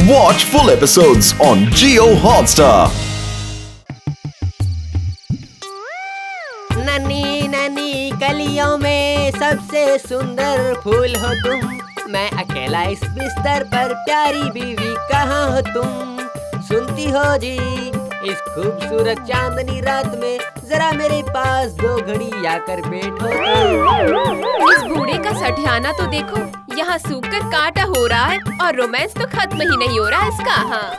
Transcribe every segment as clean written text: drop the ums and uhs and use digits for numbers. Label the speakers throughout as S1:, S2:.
S1: Watch full episodes on Jio Hotstar.
S2: नन्ही नन्ही कलियों में सबसे सुंदर फूल हो तुम। मैं अकेला इस बिस्तर पर, प्यारी बीवी कहाँ हो तुम? सुनती हो जी इस खूबसूरत चांदनी रात में, जरा मेरे पास 2 घड़ी आकर बैठो।
S3: इस बूढ़े का सठियाना तो देखो, यहाँ सूखकर कांटा हो रहा है और रोमांस तो खत्म ही नहीं हो रहा है इसका। हाँ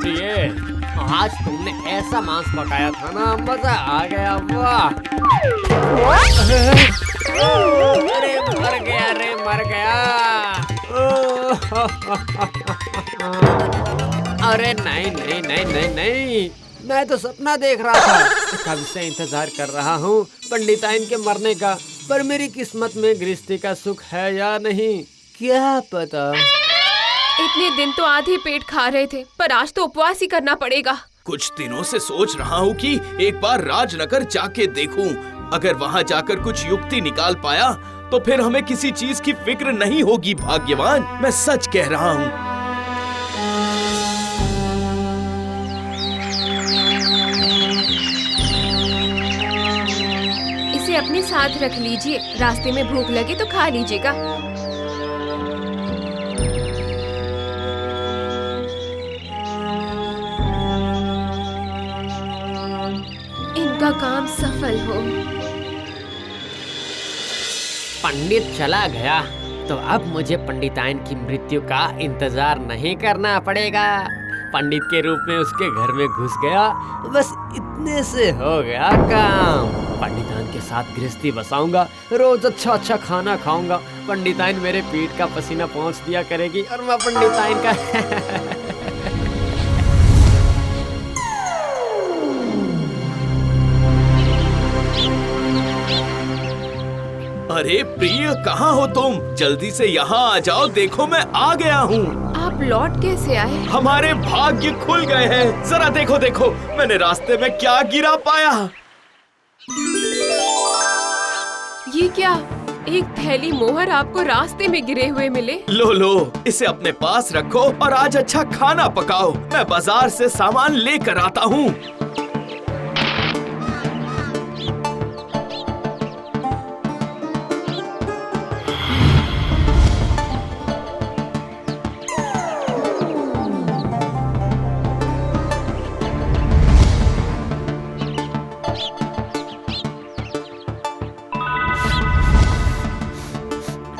S2: ये आज तुमने ऐसा मांस पकाया था ना, मजा आ गया। वाह! अरे मर गया रे, मर गया। अरे नहीं नहीं नहीं नहीं नहीं, मैं तो सपना देख रहा था। कब से इंतजार कर रहा हूँ पंडिताइन के मरने का, पर मेरी किस्मत में गृहस्थी का सुख है या नहीं, क्या पता।
S3: इतने दिन तो आधे पेट खा रहे थे, पर आज तो उपवास ही करना पड़ेगा।
S4: कुछ दिनों से सोच रहा हूँ कि एक बार राजनगर जाके देखूं। अगर वहाँ जाकर कुछ युक्ति निकाल पाया तो फिर हमें किसी चीज की फिक्र नहीं होगी। भाग्यवान, मैं सच कह रहा हूँ।
S3: इसे अपने साथ रख लीजिए, रास्ते में भूख लगे तो खा लीजिएगा। इनका काम सफल हो।
S2: पंडित चला गया तो अब मुझे पंडिताइन की मृत्यु का इंतजार नहीं करना पड़ेगा। पंडित के रूप में उसके घर में घुस गया, बस इतने से हो गया काम। पंडिताइन के साथ गृहस्थी बसाऊंगा, रोज अच्छा अच्छा खाना खाऊंगा। पंडिताइन मेरे पीठ का पसीना पहुंच दिया करेगी और मैं पंडिताइन का
S4: अरे प्रिय, कहाँ हो तुम? जल्दी से यहाँ आ जाओ, देखो मैं आ गया हूँ।
S3: आप लौट कैसे आए?
S4: हमारे भाग्य खुल गए हैं। जरा देखो देखो, मैंने रास्ते में क्या गिरा पाया।
S3: ये क्या? एक थैली मोहर आपको रास्ते में गिरे हुए मिले?
S4: लो लो, इसे अपने पास रखो और आज अच्छा खाना पकाओ। मैं बाजार से सामान लेकर आता हूँ।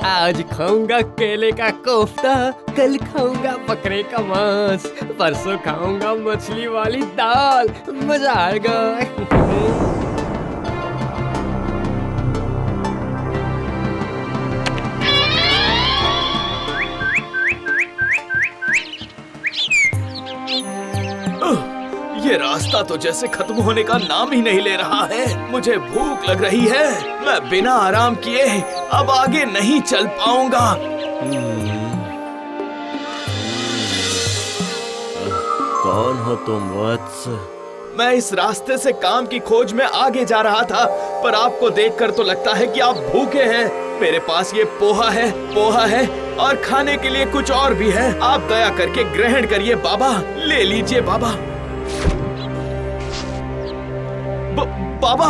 S2: आज खाऊंगा केले का कोफ्ता, कल खाऊंगा बकरे का मांस, परसों खाऊंगा मछली वाली दाल। मजा आएगा।
S4: ये रास्ता तो जैसे खत्म होने का नाम ही नहीं ले रहा है। मुझे भूख लग रही है। मैं बिना आराम किए अब आगे नहीं चल पाऊंगा।
S5: कौन हो तुम वत्स?
S4: मैं इस रास्ते से काम की खोज में आगे जा रहा था, पर आपको देखकर तो लगता है कि आप भूखे हैं। मेरे पास ये पोहा है और खाने के लिए कुछ और भी है। आप दया करके ग्रहण करिए बाबा, ले लीजिए बाबा। बाबा,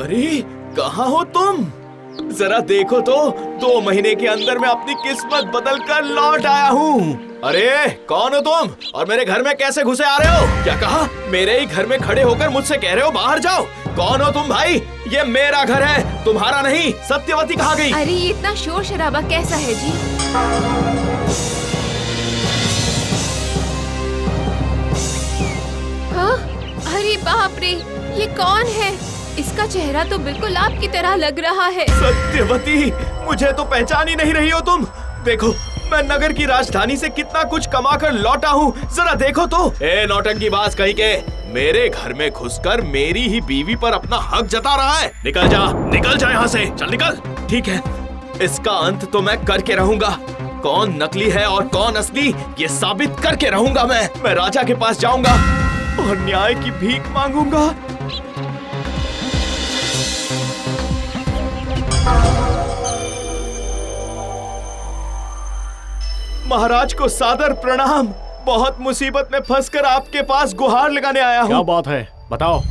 S4: अरे कहाँ हो तुम? जरा देखो तो, 2 महीने के अंदर मैं अपनी किस्मत बदलकर लौट आया हूँ। अरे कौन हो तुम और मेरे घर में कैसे घुसे आ रहे हो? क्या कहा? मेरे ही घर में खड़े होकर मुझसे कह रहे हो बाहर जाओ? कौन हो तुम भाई? ये मेरा घर है, तुम्हारा नहीं। सत्यवती कहाँ गई?
S3: अरे ये इतना शोर शराबा कैसा है जी? हाँ? अरे बाप रे, ये कौन है? इसका चेहरा तो बिल्कुल आपकी तरह लग रहा है।
S4: सत्यवती, मुझे तो पहचान ही नहीं रही हो तुम। देखो, मैं नगर की राजधानी से कितना कुछ कमाकर लौटा हूँ, जरा देखो तो। ए नौटंकी बाज कहीं के, मेरे घर में घुसकर मेरी ही बीवी पर अपना हक जता रहा है। निकल जा यहाँ से, चल निकल। ठीक है, इसका अंत तो मैं करके रहूंगा। कौन नकली है और कौन असली ये साबित करके रहूंगा। मैं राजा के पास जाऊंगा और न्याय की भीख मांगूंगा। महाराज को सादर प्रणाम। बहुत मुसीबत में फंसकर आपके पास गुहार लगाने आया हूँ।
S6: क्या बात है, बताओ।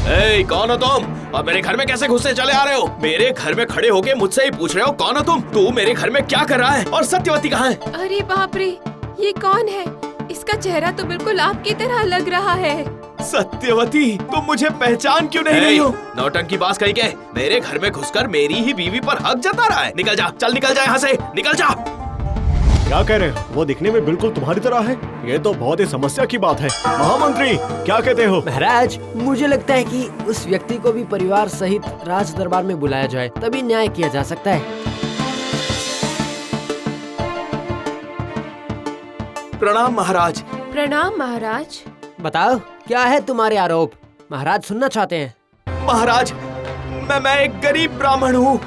S4: ए, कौन हो तुम और मेरे घर में कैसे घुसने चले आ रहे हो? मेरे घर में खड़े होके मुझसे ही पूछ रहे हो कौन हो तुम? तू मेरे घर में क्या कर रहा है और सत्यवती कहाँ है?
S3: अरे बाप रे, ये कौन है? इसका चेहरा तो बिल्कुल आपकी तरह लग रहा है।
S4: सत्यवती, तुम मुझे पहचान क्यों नहीं रही हो? नौटंकी बाज कहीं के मेरे घर में घुसकर मेरी ही बीवी पर हक जता रहा है। निकल जा, चल निकल जा यहाँ से, निकल जा।
S6: क्या कह रहे हो? वो दिखने में बिल्कुल तुम्हारी तरह है। ये तो बहुत ही समस्या की बात है। महामंत्री, क्या कहते हो?
S2: महाराज, मुझे लगता है कि उस व्यक्ति को भी परिवार सहित राज दरबार में बुलाया जाए, तभी न्याय किया जा सकता है।
S4: प्रणाम महाराज।
S3: प्रणाम महाराज।
S2: बताओ, क्या है तुम्हारे आरोप? महाराज सुनना चाहते हैं।
S4: महाराज, मैं एक गरीब ब्राह्मण हूँ।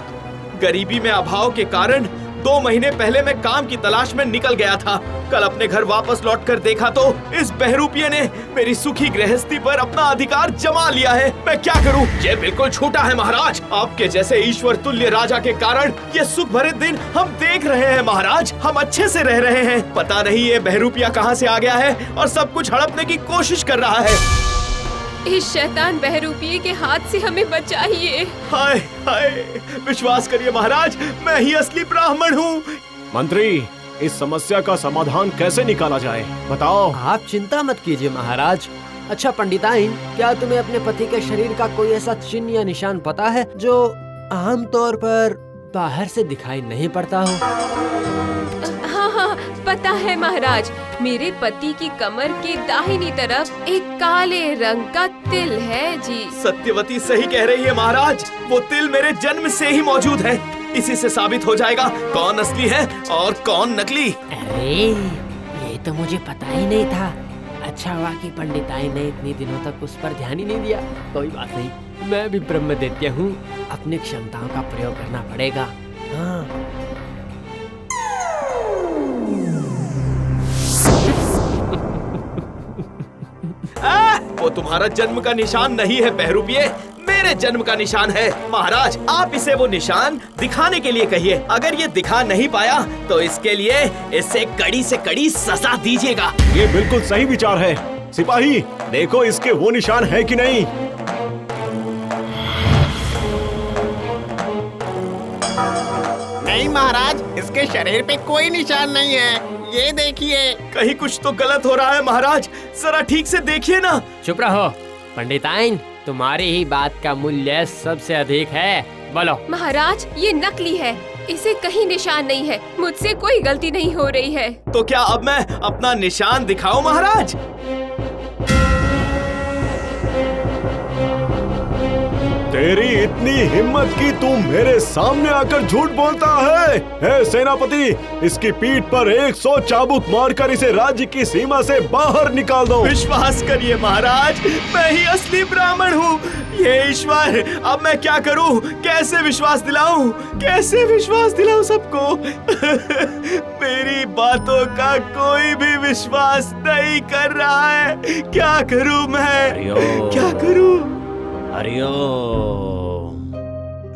S4: गरीबी में अभाव के कारण 2 महीने पहले मैं काम की तलाश में निकल गया था। कल अपने घर वापस लौटकर देखा तो इस बहरूपिये ने मेरी सुखी गृहस्थी पर अपना अधिकार जमा लिया है। मैं क्या करूं? ये बिल्कुल छूटा है महाराज। आपके जैसे ईश्वर तुल्य राजा के कारण ये सुख भरे दिन हम देख रहे हैं महाराज। हम अच्छे से रह रहे हैं। पता नहीं ये बहरूपिया कहाँ से आ गया है और सब कुछ हड़पने की कोशिश कर रहा है।
S3: इस शैतान बहरूपिये के हाथ से हमें बचाइए।
S4: हाय हाय, विश्वास करिए महाराज, मैं ही असली ब्राह्मण हूँ।
S6: मंत्री, इस समस्या का समाधान कैसे निकाला जाए, बताओ।
S2: आप चिंता मत कीजिए महाराज। अच्छा पंडिताइन, क्या तुम्हें अपने पति के शरीर का कोई ऐसा चिन्ह या निशान पता है जो आमतौर पर बाहर से दिखाई नहीं पड़ता हो?
S3: हाँ, पता है महाराज। मेरे पति की कमर के दाहिनी तरफ एक काले रंग का तिल है जी।
S4: सत्यवती सही कह रही है महाराज। वो तिल मेरे जन्म से ही मौजूद है। इसी से साबित हो जाएगा कौन असली है और कौन नकली।
S2: अरे, ये तो मुझे पता ही नहीं था। अच्छा हुआ कि पंडिताई ने इतने दिनों तक उस पर ध्यान ही नहीं दिया। कोई बात नहीं, मैं भी ब्रह्म दैत्य हूँ। अपनी क्षमताओं का प्रयोग करना पड़ेगा। हाँ।
S4: वो तुम्हारा जन्म का निशान नहीं है बहरूपिये, मेरे जन्म का निशान है। महाराज, आप इसे वो निशान दिखाने के लिए कहिए। अगर ये दिखा नहीं पाया तो इसके लिए इसे कड़ी से कड़ी सजा दीजिएगा।
S6: ये बिल्कुल सही विचार है। सिपाही, देखो इसके वो निशान है कि नहीं।
S7: नहीं महाराज, इसके शरीर पे कोई निशान नहीं है। ये देखिए।
S4: कहीं कुछ तो गलत हो रहा है महाराज, जरा ठीक से देखिए ना।
S2: चुप रहो पंडिताइन, तुम्हारी ही बात का मूल्य सबसे अधिक है। बोलो।
S3: महाराज, ये नकली है। इसे कहीं निशान नहीं है। मुझसे कोई गलती नहीं हो रही है।
S4: तो क्या अब मैं अपना निशान दिखाऊं महाराज?
S6: तेरी इतनी हिम्मत कि तू मेरे सामने आकर झूठ बोलता है? हे सेनापति, इसकी पीठ पर 100 चाबुक मारकर इसे राज्य की सीमा से बाहर निकाल दो।
S4: विश्वास करिए महाराज, मैं ही असली ब्राह्मण हूँ। ये ईश्वर, अब मैं क्या करूँ? कैसे विश्वास दिलाऊं? कैसे विश्वास दिलाऊं सबको? मेरी बातों का कोई भी विश्वास नहीं कर रहा है। क्या करूँ मैं? क्या करूँ?
S6: हरिओम।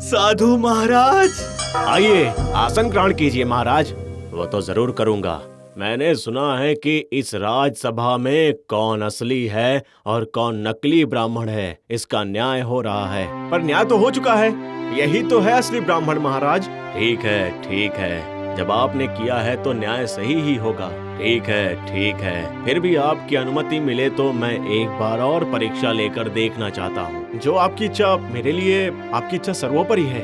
S4: साधु महाराज।
S6: आइए, आसन ग्रहण कीजिए महाराज। वो तो जरूर करूंगा। मैंने सुना है कि इस राजसभा में कौन असली है और कौन नकली ब्राह्मण है, इसका न्याय हो रहा है। पर न्याय तो हो चुका है। यही तो है असली ब्राह्मण महाराज। ठीक है, ठीक है। जब आपने किया है तो न्याय सही ही होगा। ठीक है, ठीक है। फिर भी आपकी अनुमति मिले तो मैं एक बार और परीक्षा लेकर देखना चाहता हूँ। जो आपकी इच्छा, मेरे लिए आपकी इच्छा सर्वोपरि है।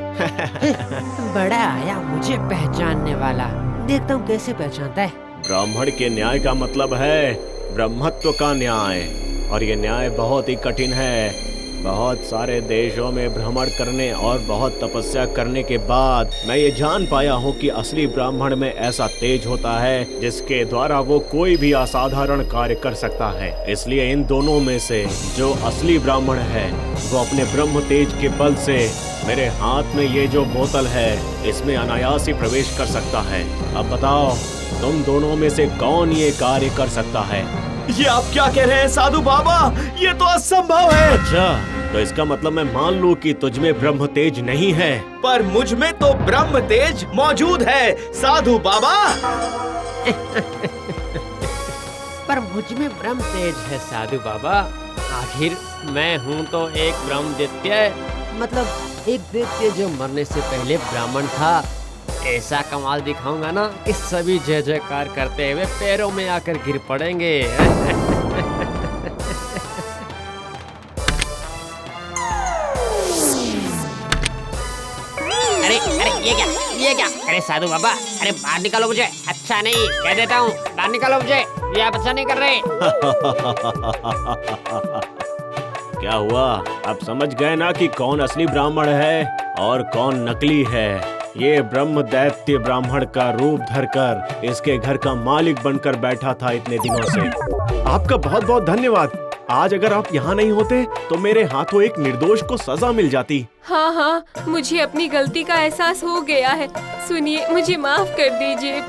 S2: बड़ा आया मुझे पहचानने वाला। देखता हूँ कैसे पहचानता है।
S6: ब्राह्मण के न्याय का मतलब है ब्रह्मत्व का न्याय, और ये न्याय बहुत ही कठिन है। बहुत सारे देशों में भ्रमण करने और बहुत तपस्या करने के बाद मैं ये जान पाया हूँ कि असली ब्राह्मण में ऐसा तेज होता है जिसके द्वारा वो कोई भी असाधारण कार्य कर सकता है। इसलिए इन दोनों में से जो असली ब्राह्मण है वो अपने ब्रह्म तेज के बल से मेरे हाथ में ये जो बोतल है इसमें अनायास ही प्रवेश कर सकता है। अब बताओ तुम दोनों में से कौन ये कार्य कर सकता है?
S4: ये आप क्या कह रहे हैं साधु बाबा? ये तो असंभव है।
S6: अच्छा, तो इसका मतलब मैं मान लूं कि तुझ में ब्रह्म तेज नहीं है।
S4: पर मुझ में तो ब्रह्म तेज मौजूद है साधु बाबा।
S2: पर मुझ में ब्रह्म तेज है साधु बाबा। आखिर मैं हूँ तो एक ब्रह्म दैत्य, मतलब एक दैत्य जो मरने से पहले ब्राह्मण था। ऐसा कमाल दिखाऊंगा ना कि सभी जय जयकार करते हुए पैरों में आकर गिर पड़ेंगे।
S8: अरे अरे ये क्या अरे साधु बाबा, अरे बाहर निकालो मुझे। अच्छा नहीं कह देता हूँ, बाहर निकालो मुझे, ये आप अच्छा नहीं कर रहे।
S6: क्या हुआ? अब समझ गए ना कि कौन असली ब्राह्मण है और कौन नकली है। ये ब्रह्म दैत्य ब्राह्मण का रूप धरकर इसके घर का मालिक बनकर बैठा था इतने दिनों से। आपका बहुत बहुत धन्यवाद। आज अगर आप यहाँ नहीं होते तो मेरे हाथों एक निर्दोष को सजा मिल जाती।
S3: हाँ हाँ, मुझे अपनी गलती का एहसास हो गया है। सुनिए, मुझे माफ कर दीजिए।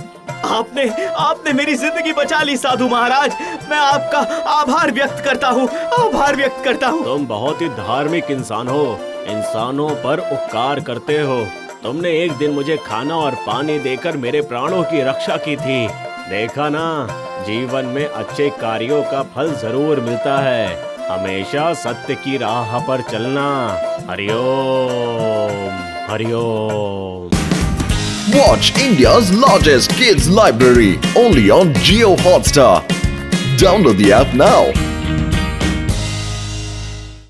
S4: आपने मेरी जिंदगी बचा ली साधु महाराज। मैं आपका आभार व्यक्त करता हूँ, आभार व्यक्त करता हूँ।
S6: तुम बहुत ही धार्मिक इंसान हो, इंसानों पर उपकार करते हो। तुमने एक दिन मुझे खाना और पानी देकर मेरे प्राणों की रक्षा की थी। देखा ना, जीवन में अच्छे कार्यों का फल जरूर मिलता है। हमेशा सत्य की राह पर चलना। Hariom Hariom.
S1: Watch India's largest kids library only on Jio Hotstar. Download the app now.